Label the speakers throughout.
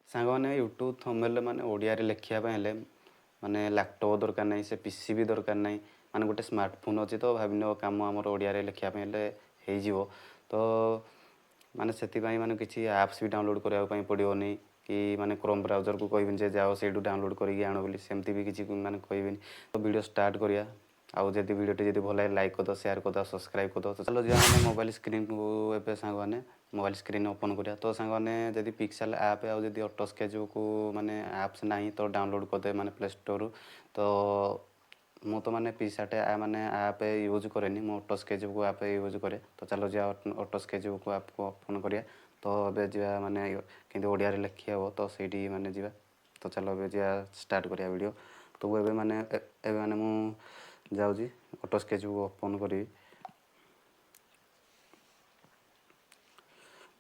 Speaker 1: ସାଙ୍ଗମାନେ YouTube thumbnail ମାନେ ଓଡ଼ିଆରେ ଲେଖିବା ପାଇଁ ହେଲେ ମାନେ ଲ୍ୟାପଟପ୍ ଦରକାର ନାହିଁ, ସେ ପିସି ବି ଦରକାର ନାହିଁ, ମାନେ ଗୋଟେ ସ୍ମାର୍ଟଫୋନ୍ ଅଛି ତ ଭାବିନିଅ କାମ ଆମର ଓଡ଼ିଆରେ ଲେଖିବା ପାଇଁ ହେଲେ ହେଇଯିବ। ତ ମାନେ ସେଥିପାଇଁ ମାନେ କିଛି ଆପ୍ସ ବି ଡାଉନଲୋଡ଼୍ କରିବା ପାଇଁ ପଡ଼ିବନି କି ମାନେ କ୍ରୋମ୍ ବ୍ରାଉଜର୍କୁ କହିବିନି ଯେ ଯାଅ ସେଇଠୁ ଡାଉନଲୋଡ଼୍ କରିକି ଆଣ ବୋଲି, ସେମିତି ବି କିଛି ମାନେ କହିବିନି। ତ ଭିଡ଼ିଓ ଷ୍ଟାର୍ଟ କରିବା। ଆଉ ଯଦି ଭିଡ଼ିଓଟି ଯଦି ଭଲ ଲାଗେ ଲାଇକ୍ କରିଦେବ, ସେୟାର କରିଦେବ, ସବସ୍କ୍ରାଇବ୍ କରିଦେବ। ତ ଚାଲ ଯିବା ମାନେ ମୋବାଇଲ୍ ସ୍କ୍ରିନ୍କୁ ଏବେ ସାଙ୍ଗମାନେ ମୋବାଇଲ୍ ସ୍କ୍ରିନ୍ ଓପନ୍ କରିବା। ତ ସାଙ୍ଗମାନେ ଯଦି ପିକ୍ସେଲ୍ ଆପ୍ ଆଉ ଯଦି ଅଟୋ ସ୍କେଚକୁ ମାନେ ଆପ୍ସ ନାହିଁ ତ ଡାଉନଲୋଡ଼୍ କରିଦେବେ ମାନେ ପ୍ଲେ ଷ୍ଟୋରରୁ। ତ ମୁଁ ତ ମାନେ ପିସାଟେ ମାନେ ଆପ୍ ୟୁଜ୍ କରେନି, ମୁଁ ଅଟୋ ସ୍କେଚବୁକ୍ ଆପ୍ ୟୁଜ୍ କରେ। ତ ଚାଲ ଯିବା ଅଟୋ ସ୍କେଚବୁକ୍ ଆପ୍କୁ ଓପନ୍ କରିବା। ତ ଏବେ ଯିବା ମାନେ କେମିତି ଓଡ଼ିଆରେ ଲେଖି ହେବ ତ ସେଇଠି ମାନେ ଯିବା। ତ ଚାଲ ଏବେ ଯିବା ଷ୍ଟାର୍ଟ କରିବା ଭିଡ଼ିଓ। ତ ଏବେ ମାନେ ମୁଁ ଯାଉଛି ଅଟୋ ସ୍କେଚବୁକ୍ ଓପନ୍ କରିବି।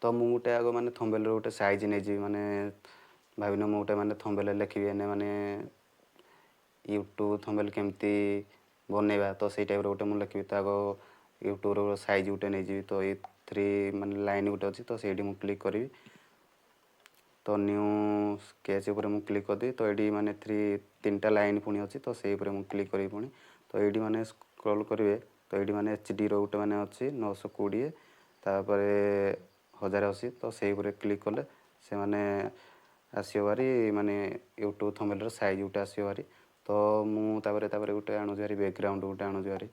Speaker 1: ତ ମୁଁ ଗୋଟେ ଆଗ ମାନେ ଥମ୍ବନେଲ୍ର ଗୋଟେ ସାଇଜ୍ ନେଇଯିବି, ମାନେ ଭାବିନିଅ ମୁଁ ଗୋଟେ ମାନେ ଥମ୍ବନେଲ୍ ଲେଖିବି ମାନେ ୟୁଟ୍ୟୁବ୍ ଥମ୍ବନେଲ୍ କେମିତି ବନେଇବା, ତ ସେଇ ଟାଇପ୍ର ଗୋଟେ ମୁଁ ଲେଖିବି। ତ ଆଗ ୟୁଟ୍ୟୁବ୍ର ସାଇଜ୍ ଗୋଟେ ନେଇଯିବି। ତ ଏଇ 3 ମାନେ ଲାଇନ୍ ଗୋଟେ ଅଛି, ତ ସେଇଠି ମୁଁ କ୍ଲିକ୍ କରିବି। ତ ନ୍ୟୁ ସ୍କେଚ୍ ଉପରେ ମୁଁ କ୍ଲିକ୍ କରିଦେବି। ତ ଏଇଠି ମାନେ 3ଟା ଲାଇନ୍ ପୁଣି ଅଛି, ତ ସେଇ ଉପରେ ମୁଁ କ୍ଲିକ୍ କରିବି ପୁଣି। ତ ଏଇଠି ମାନେ ସ୍କ୍ରୋଲ୍ କରିବେ, ତ ଏଇଠି ମାନେ HDର ଗୋଟେ ମାନେ ଅଛି 920, ତାପରେ 1080। ତ ସେଇ ଉପରେ କ୍ଲିକ୍ କଲେ ସେମାନେ ଆସିବ ଭାରି ମାନେ ୟୁଟ୍ୟୁବ୍ ଥମ୍ବନେଲ୍ର ସାଇଜ୍ ଗୋଟେ ଆସିବ ଭାରି। ତ ମୁଁ ତାପରେ ଗୋଟେ ଆଣୁଛି ଭାରି ବ୍ୟାକ୍ଗ୍ରାଉଣ୍ଡ ଗୋଟେ ଆଣୁଛି ଭାରି।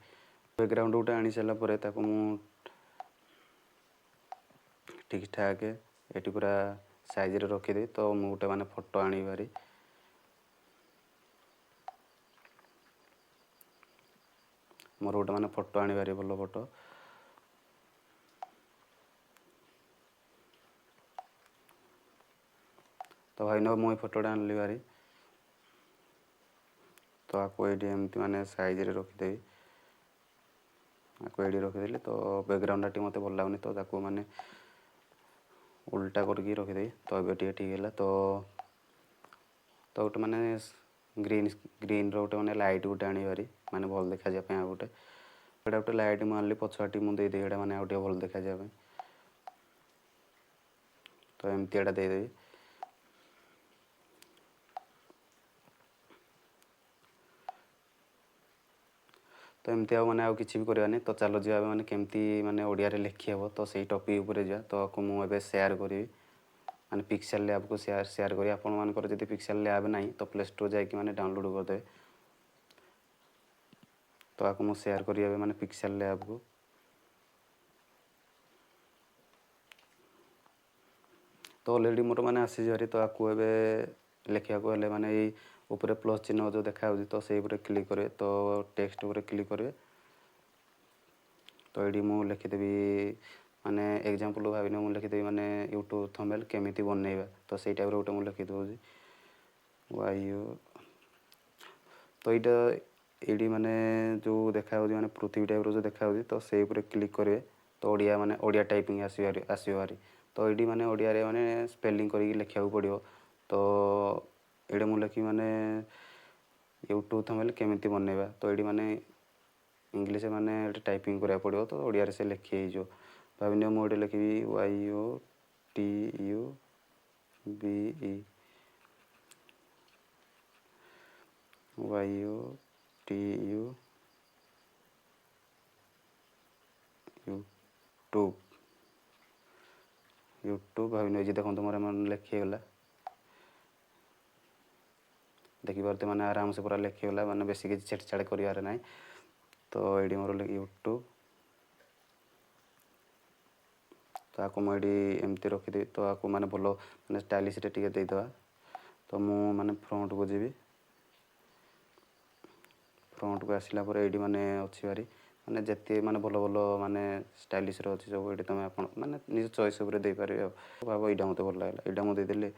Speaker 1: ବ୍ୟାକ୍ଗ୍ରାଉଣ୍ଡ ଗୋଟେ ଆଣି ସାରିଲା ପରେ ତାକୁ ମୁଁ ଠିକ୍ ଠାକ୍ ଏଠି ପୁରା ସାଇଜ୍ରେ ରଖିଦେବି। ତ ମୁଁ ଗୋଟେ ମାନେ ଫଟୋ ଆଣିବି ଭାରି। ମୋର ଗୋଟେ ମାନେ ଫଟୋ ଆଣିବି ଭାରି, ଭଲ ଫଟୋ। ତ ଭାଇନ ମୁଁ ଏଇ ଫଟୋଟା ଆଣିଲି ଭାରି। ତ ଆକୁ ଏଇଠି ଏମିତି ମାନେ ସାଇଜ୍ରେ ରଖିଦେବି। ଆକୁ ଏଇଠି ରଖିଦେଲି। ତ ବ୍ୟାକ୍ଗ୍ରାଉଣ୍ଡଟା ଟିକେ ମୋତେ ଭଲ ଲାଗୁନି, ତ ତାକୁ ମାନେ ଉଲ୍ଟା କରିକି ରଖିଦେବି। ତ ଏବେ ଟିକେ ଠିକ୍ ହେଲା। ତ ଗୋଟେ ମାନେ ଗ୍ରୀନ୍ର ଗୋଟେ ମାନେ ଲାଇଟ୍ ଗୋଟେ ଆଣିବି ଭାରି, ମାନେ ଭଲ ଦେଖାଯିବା ପାଇଁ। ଆଉ ଏଇଟା ଗୋଟେ ଲାଇଟ୍ ମୁଁ ଆଣିଲି, ପଛଆଟି ମୁଁ ଦେଇଦେବି ଏଇଟା ମାନେ ଆଉ ଟିକେ ଭଲ ଦେଖାଯିବା ପାଇଁ। ତ ଏମିତି ଏଇଟା ଦେଇଦେବି। ତ ଏମିତି ଆଉ ମାନେ ଆଉ କିଛି ବି କରିବାନି। ତ ଚାଲ ଯିବା ମାନେ କେମିତି ମାନେ ଓଡ଼ିଆରେ ଲେଖି ହେବ, ତ ସେଇ ଟପିକ୍ ଉପରେ ଯିବା। ତ ମୁଁ ଏବେ ସେୟାର କରିବି ମାନେ ପିକ୍ସେଲ୍ ଲ୍ୟାବ୍କୁ ସେୟାର କରି। ଆପଣମାନଙ୍କର ଯଦି ପିକ୍ସେଲ୍ ଲ୍ୟାବ୍ ନାହିଁ ତ ପ୍ଲେ ଷ୍ଟୋର୍ ଯାଇକି ମାନେ ଡାଉନଲୋଡ଼୍ କରିଦେବେ। ତ ଆକୁ ମୁଁ ସେୟାର କରିବି ଏବେ ମାନେ ପିକ୍ସେଲ୍ ଲ୍ୟାବ୍କୁ। ତ ଅଲରେଡ଼ି ମୋର ମାନେ ଆସିଛି ଭାରି। ତ ଆକୁ ଏବେ ଲେଖିବାକୁ ହେଲେ ମାନେ ଏଇ ଉପରେ ପ୍ଲସ୍ ଚିହ୍ନ ଯେଉଁ ଦେଖାଯାଉଛି ତ ସେଇ ଉପରେ କ୍ଲିକ୍ କରିବେ। ତ ଟେକ୍ସଟ ଉପରେ କ୍ଲିକ୍ କରିବେ। ତ ଏଇଠି ମୁଁ ଲେଖିଦେବି ମାନେ ଏକ୍ଜାମ୍ପଲ୍ ଭାବିନିଅ ମୁଁ ଲେଖିଦେବି ମାନେ ୟୁଟ୍ୟୁବ୍ ଥମ୍ବନେଲ୍ କେମିତି ବନେଇବା। ତ ସେଇ ଟାଇପ୍ର ଗୋଟେ ମୁଁ ଲେଖିଦେଉଛି YU। ତ ଏଇଠି ମାନେ ଯେଉଁ ଦେଖାଯାଉଛି ମାନେ ପୃଥିବୀ ଟାଇପ୍ର ଯେଉଁ ଦେଖାଯାଉଛି ତ ସେଇ ଉପରେ କ୍ଲିକ୍ କରିବେ। ତ ଓଡ଼ିଆ ଟାଇପିଂ ଆସିବ ଭାରି। ତ ଏଇଠି ମାନେ ଓଡ଼ିଆରେ ମାନେ ସ୍ପେଲିଂ କରିକି ଲେଖିବାକୁ ପଡ଼ିବ। ତ ଏଇଠି ମୁଁ ଲେଖିବି ମାନେ ୟୁଟ୍ୟୁବ୍ ଥମ୍ବନେଲ୍ କେମିତି ବନେଇବା। ତ ଏଇଠି ମାନେ ଇଂଲିଶ ମାନେ ଏଠି ଟାଇପିଂ କରିବାକୁ ପଡ଼ିବ। ତ ଓଡ଼ିଆରେ ସେ ଲେଖି ହେଇଯିବ। ଭାବିନିଅ ମୁଁ ଏଠି ଲେଖିବି YOUTUBE ୟୁଟ୍ୟୁବ୍ ଭାବିନିଅ ଯେ ଦେଖନ୍ତୁ ମୋର ମାନେ ଲେଖିଗଲା। ଦେଖିପାରୁଥିବେ ମାନେ ଆରାମସେ ପୁରା ଲେଖିଗଲା, ମାନେ ବେଶୀ କିଛି ଛେଡ଼ଛାଡ଼ କରିବାର ନାହିଁ। ତ ଏଇଠି ମୋର ୟୁଟ୍ୟୁବ୍। ତ ଆକୁ ମୁଁ ଏଇଠି ଏମିତି ରଖିଦେବି। ତ ଆକୁ ମାନେ ଭଲ ମାନେ ଷ୍ଟାଇଲିଶ୍ରେ ଟିକେ ଦେଇଦେବା। ତ ମୁଁ ମାନେ ଫ୍ରଣ୍ଟକୁ ଯିବି। ଫ୍ରଣ୍ଟକୁ ଆସିଲା ପରେ ଏଇଠି ମାନେ ଅଛି ଭାରି ମାନେ ଯେତେ ମାନେ ଭଲ ମାନେ ଷ୍ଟାଇଲିଶ୍ର ଅଛି ସବୁ। ଏଇଠି ଆପଣ ମାନେ ନିଜ ଚଏସ୍ ଉପରେ ଦେଇପାରିବେ। ଆଉ ଭାବ ଏଇଟା ମୋତେ ଭଲ ଲାଗିଲା, ଏଇଟା ମୁଁ ଦେଇଦେଲି।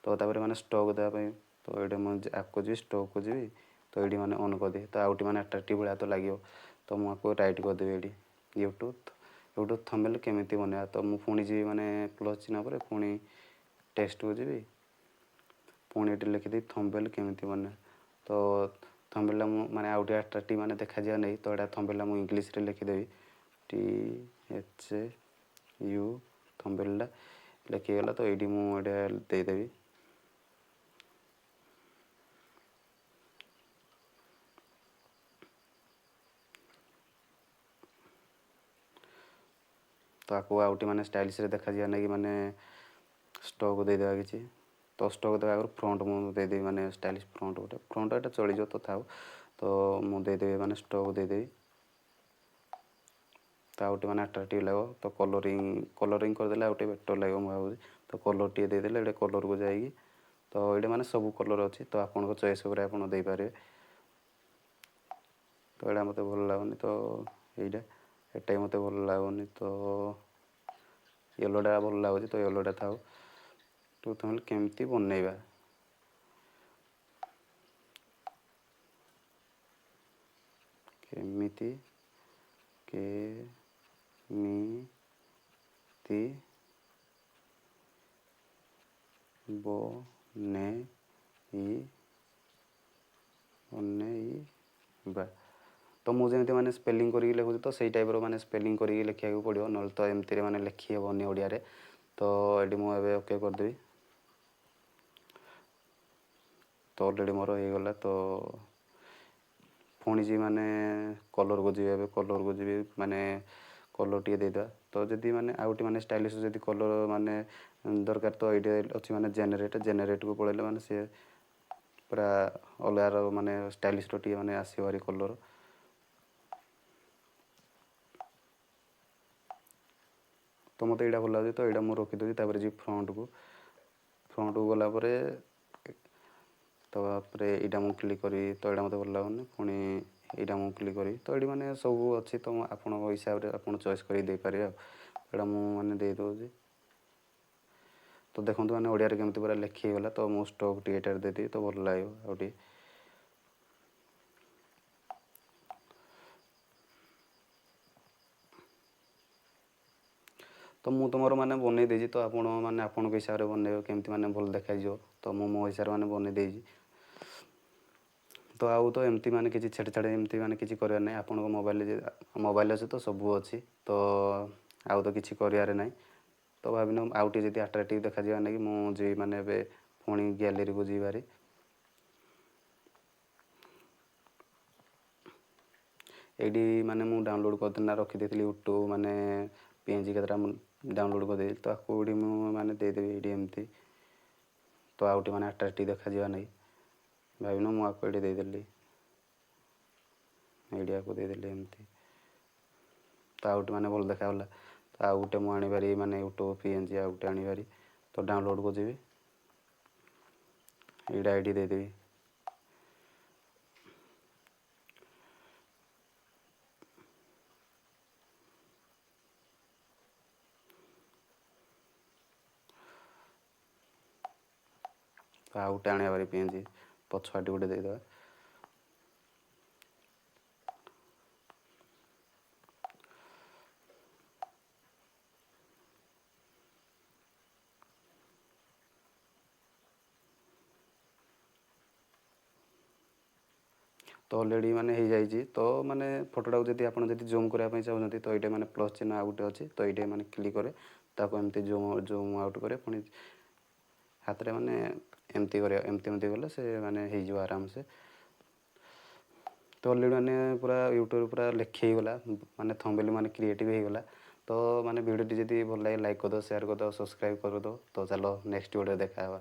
Speaker 1: ତ ତାପରେ ମାନେ ଷ୍ଟକ୍ ଦେବା ପାଇଁ ତ ଏଇଠି ମୁଁ ଆକୁ ଯିବି, ଷ୍ଟକ୍କୁ ଯିବି। ତ ଏଇଠି ମାନେ ଅନ୍ କରିଦେବି। ତ ଆଉଟି ମାନେ ଆଟ୍ରାକ୍ଟିଭ୍ ଭଳିଆ ତ ଲାଗିବ। ତ ମୁଁ ଆକୁ ରାଇଟ୍ କରିଦେବି ଏଇଠି ୟୁଟ୍ୟୁବ୍ ଥମ୍ବନେଲ୍ କେମିତି ବନେଇବା। ତ ମୁଁ ପୁଣି ଯିବି ମାନେ ପ୍ଲସ୍ ଚିହ୍ନ ପରେ ପୁଣି ଟେକ୍ସଟକୁ ଯିବି। ପୁଣି ଏଠି ଲେଖିଦେବି ଥମ୍ବନେଲ୍ କେମିତି ବନେଇବା। ତ ଥମ୍ବନେଲ୍ଟା ମୁଁ ମାନେ ଆଉ ଟିକେ ଆଟ୍ରାକ୍ଟିଭ୍ ମାନେ ଦେଖାଯିବା ନେଇ ତ ଏଇଟା ଥମ୍ବନେଲ୍ଟା ମୁଁ ଇଂଲିଶରେ ଲେଖିଦେବି THU ଥମ୍ବନେଲ୍ଟା ଲେଖିଗଲା। ତ ଏଇଠି ମୁଁ ଏଇଟା ଦେଇଦେବି। ତ ଆକୁ ଆଉ ଟିକେ ମାନେ ଷ୍ଟାଇଲିଶ୍ରେ ଦେଖାଯିବା ନାଗି ମାନେ ଷ୍ଟକ୍ ଦେଇଦେବା କିଛି। ତ ଷ୍ଟକ୍ ଦେବା ଆଗରୁ ଫ୍ରଣ୍ଟ ମୁଁ ଦେଇଦେବି ମାନେ ଷ୍ଟାଇଲିଶ୍ ଫ୍ରଣ୍ଟ ଗୋଟେ, ଫ୍ରଣ୍ଟ ଏଇଟା ଚଳିଯିବ ତ ଥାଉ। ତ ମୁଁ ଦେଇଦେବି ମାନେ ଷ୍ଟକ୍ ଦେଇଦେବି, ତ ଆଉ ଟିକେ ମାନେ ଆଟ୍ରାକ୍ଟିଭ୍ ଲାଗିବ। ତ କଲରିଂ କରିଦେଲେ ଆଉ ଟିକେ ବେଟର୍ ଲାଗିବ ମୁଁ ଭାବୁଛି। ତ କଲର୍ ଟିକେ ଦେଇଦେଲେ ଏଇଟା କଲର୍କୁ ଯାଇକି, ତ ଏଇଟା ମାନେ ସବୁ କଲର୍ ଅଛି, ତ ଆପଣଙ୍କ ଚଏସ୍ ଉପରେ ଆପଣ ଦେଇପାରିବେ। ତ ଏଇଟା ମୋତେ ଭଲ ଲାଗୁନି, ତ ଏଇଟା ବି ମୋତେ ଭଲ ଲାଗୁନି, ତ ୟେଲୋଟା ଭଲ ଲାଗୁଛି, ତ ୟେଲୋଟା ଥାଉ। ତ ତାହେଲେ କେମିତି ବନେଇବା, କେମିତି ବନେଇବା। ତ ମୁଁ ଯେମିତି ମାନେ ସ୍ପେଲିଂ କରିକି ଲେଖୁଛି, ତ ସେଇ ଟାଇପ୍ର ମାନେ ସ୍ପେଲିଂ କରିକି ଲେଖିବାକୁ ପଡ଼ିବ, ନହେଲେ ତ ଏମିତିରେ ମାନେ ଲେଖି ହେବନି ଓଡ଼ିଆରେ। ତ ଏଠି ମୁଁ ଏବେ ଓକେ କରିଦେବି। ତ ଅଲରେଡ଼ି ମୋର ହେଇଗଲା। ତ ପୁଣି ଯିବି ମାନେ କଲର୍କୁ ଯିବି, ଏବେ କଲର୍କୁ ଯିବି ମାନେ କଲର୍ ଟିକେ ଦେଇଦେବା। ତ ଯଦି ମାନେ ଆଉ ଟିକେ ମାନେ ଷ୍ଟାଇଲିଶ୍ ଯଦି କଲର୍ ମାନେ ଦରକାର, ତ ଏଇଠି ଅଛି ମାନେ ଜେନେରେଟ୍କୁ ପଳେଇଲେ ମାନେ ସିଏ ପୁରା ଅଲଗାର ମାନେ ଷ୍ଟାଇଲିଶ୍ର ଟିକେ ମାନେ ଆସିବ ଭାରି କଲର୍। ତ ମୋତେ ଏଇଟା ଭଲ ଲାଗୁଛି, ତ ଏଇଟା ମୁଁ ରଖିଦେଉଛି। ତାପରେ ଯିବି ଫ୍ରଣ୍ଟକୁ ଗଲା ପରେ, ତାପରେ ଏଇଟା ମୁଁ କ୍ଲିକ୍ କରିବି। ତ ଏଇଟା ମୋତେ ଭଲ ଲାଗୁନି, ପୁଣି ଏଇଟା ମୁଁ କ୍ଲିକ୍ କରିବି। ତ ଏଇଠି ମାନେ ସବୁ ଅଛି, ତ ଆପଣଙ୍କ ହିସାବରେ ଆପଣ ଚଏସ୍ କରିକି ଦେଇପାରିବେ ଆଉ। ଏଇଟା ମୁଁ ମାନେ ଦେଇଦେଉଛି। ତ ଦେଖନ୍ତୁ ମାନେ ଓଡ଼ିଆରେ କେମିତି ପୁରା ଲେଖି ହେଇଗଲା। ତ ମୁଁ ଷ୍ଟକ୍ ଟିକେ ଏଟାରେ ଦେଇଦେବି, ତ ଭଲ ଲାଗିବ ଆଉ ଟିକେ। ତ ମୁଁ ତ ମୋର ମାନେ ବନେଇ ଦେଇଛି, ତ ଆପଣ ମାନେ ଆପଣଙ୍କ ହିସାବରେ ବନେଇବେ କେମିତି ମାନେ ଭଲ ଦେଖାଯିବ। ତ ମୁଁ ମୋ ହିସାବରେ ମାନେ ବନେଇ ଦେଇଛି। ତ ଆଉ ତ ଏମିତି ମାନେ କିଛି ଛେଡ଼ଛାଡ଼ ଏମିତି ମାନେ କିଛି କରିବାର ନାହିଁ। ଆପଣଙ୍କ ମୋବାଇଲ୍ ଅଛି ତ ସବୁ ଅଛି, ତ ଆଉ ତ କିଛି କରିବାର ନାହିଁ। ତ ଭାବିନି ଆଉ ଟିକେ ଯଦି ଆଟ୍ରାକ୍ଟିଭ୍ ଦେଖାଯିବା ନାଗି ମୁଁ ଯିବି ମାନେ ଏବେ ପୁଣି ଗ୍ୟାଲେରୀକୁ ଯିବି ଭାରି। ଏଇଠି ମାନେ ମୁଁ ଡାଉନଲୋଡ଼୍ କରିଦେଲି ନା ରଖିଦେଇଥିଲି ୟୁଟ୍ୟୁବ୍ ମାନେ PNG କେତେଟା ମୁଁ ଡାଉନଲୋଡ଼୍ କରିଦେଇଥିଲି। ତ ଆକୁ ଏଇଠି ମୁଁ ମାନେ ଦେଇଦେବି ଏଇଠି ଏମିତି। ତ ଆଉ ଟିକେ ମାନେ ଆଟ୍ରାକ୍ଟିଭ୍ ଦେଖାଯିବା ନାଗି ଭାବିନି ମୁଁ ଆକୁ ଏଇଠି ଦେଇଦେଲି, ଏଇଠି ଆକୁ ଦେଇଦେଲି ଏମିତି। ତ ଆଉ ଟିକେ ମାନେ ଭଲ ଦେଖାଗଲା। ତ ଆଉ ଗୋଟେ ମୁଁ ଆଣିବାରି ମାନେ ୟୁଟ୍ୟୁବ୍ PNG ଆଉ ଗୋଟେ ଆଣିବାରି। ତ ଡାଉନଲୋଡ଼୍କୁ ଯିବି, ଏଇଟା ଏଇଠି ଦେଇଦେବି। ତ ଆଉ ଗୋଟେ ଆଣିବା ଭାରି PNG ପଛଆଡ଼େ ଗୋଟେ ଦେଇଦେବା। ତ ଅଲରେଡ଼ି ମାନେ ହେଇଯାଇଛି। ତ ମାନେ ଫଟୋଟାକୁ ଯଦି ଆପଣ ଯଦି ଜୁମ୍ କରିବା ପାଇଁ ଚାହୁଁଛନ୍ତି, ତ ଏଇଟା ମାନେ ପ୍ଲସ୍ ଚିହ୍ନ ଆଉ ଗୋଟେ ଅଛି, ତ ଏଇଟା ମାନେ କ୍ଲିକ୍ କରେ, ତାକୁ ଏମିତି ଜୁମ୍ ଆଉଟ୍ କରେ, ପୁଣି ହାତରେ ମାନେ ଏମିତି କରିବା, ଏମିତି କଲେ ସେ ମାନେ ହେଇଯିବ ଆରାମସେ। ତ ଅଲରେଡ଼ି ମାନେ ପୁରା ୟୁଟ୍ୟୁବ୍ ପୁରା ଲେଖି ହେଇଗଲା, ମାନେ ଥମ୍ବନେଲ୍ ମାନେ କ୍ରିଏଟିଭ୍ ହେଇଗଲା। ତ ମାନେ ଭିଡ଼ିଓଟି ଯଦି ଭଲ ଲାଗେ ଲାଇକ୍ କରିଦେବ, ସେୟାର୍ କରିଦେବ, ସବସ୍କ୍ରାଇବ୍ କରିଦେବ। ତ ଚାଲ ନେକ୍ସଟ୍ ଭିଡ଼ିଓ ଦେଖା ହେବା।